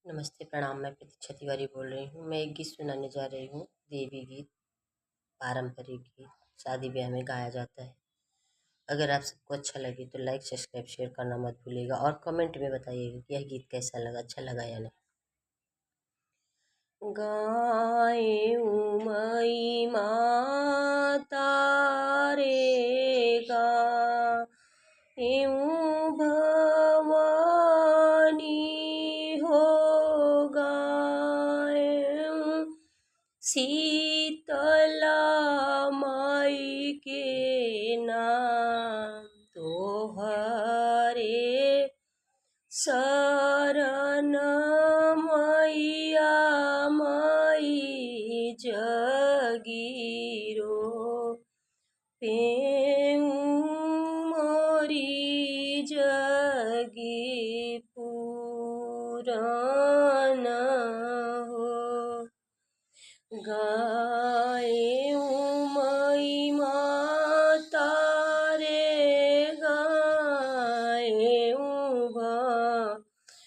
नमस्ते प्रणाम। मैं प्रतीक्षा तिवारी बोल रही हूँ। मैं एक गीत सुनाने जा रही हूँ। देवी गीत, पारंपरिक गीत, शादी ब्याह में गाया जाता है। अगर आप सबको अच्छा लगे तो लाइक सब्सक्राइब शेयर करना मत भूलिएगा और कमेंट में बताइएगा कि यह गीत कैसा लगा, अच्छा लगा या नहीं। गाए उमई माता रे गाएं भवानी हो गाएं शीतला माई के नाम तोहरे शरण मैया माई जगीरो पेऊ मोरी जगी पुराण हो गाए उमई माता रे गाए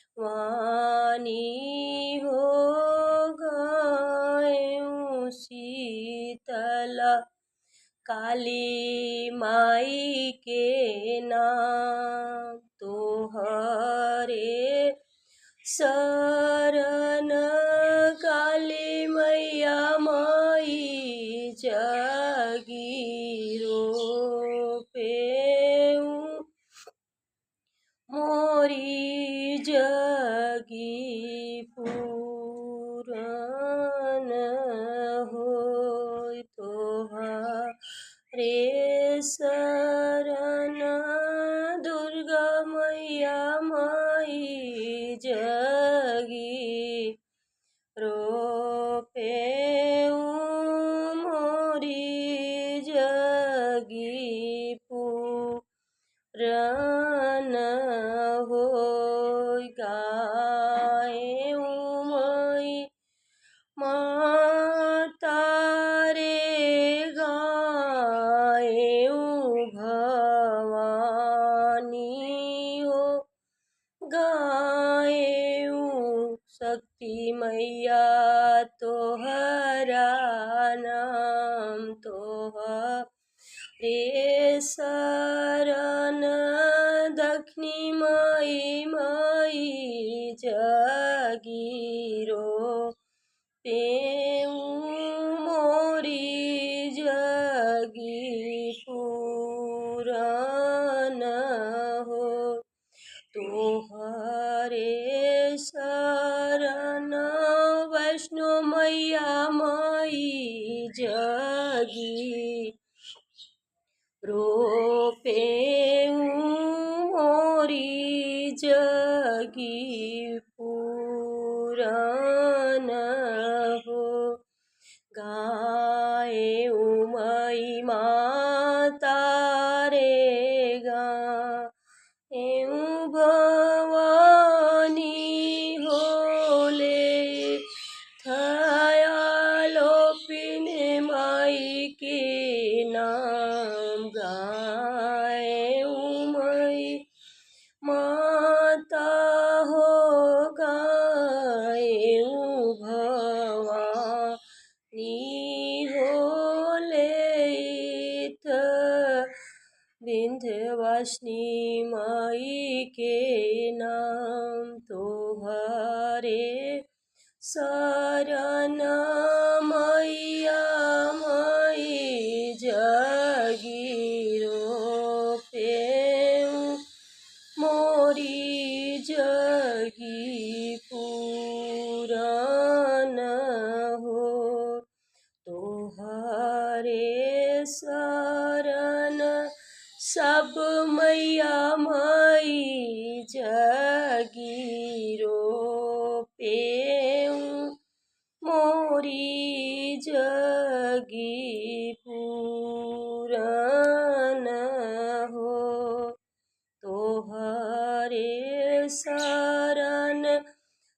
भवानी हो गाए शीतला काली माई के नाम तोहरे शरण काली मैया माई जगीरो पेऊ मोरी जगी पूरन होय तोहरे शरण दुर्गा मैया माई जगी रोपेऊ मोरी जगी पुराण होय गाए उमई माता रे गाए भवानी हो गाएं शक्ति मैया तोहरा नाम तोहरे शरण दक्षिणी माई माई जगीरो पेऊ मोरी जगी पुराण हो तोहरे शरण वैष्णो मैया माई जगी रोपेऊ मोरी जगी पुराण हो गाए उमई माता रे गाएं भवानी होले थयालो पिने माई के नाम गाए उमई माता हो गाए भवानी होले विंध्यवासिनी माई के नाम तोहरे शरण मैया माई जगीरो पेऊ मोरी जगी पुराण हो तोहरे शरण सब मैया माई जगीरो पेऊ मोरी जगी पुराण हो तोहरे शरण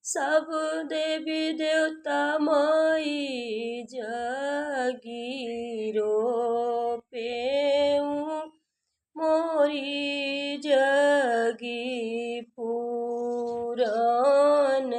सब देवी देवता माई जगीरो पेऊ मोरी जगी पुराण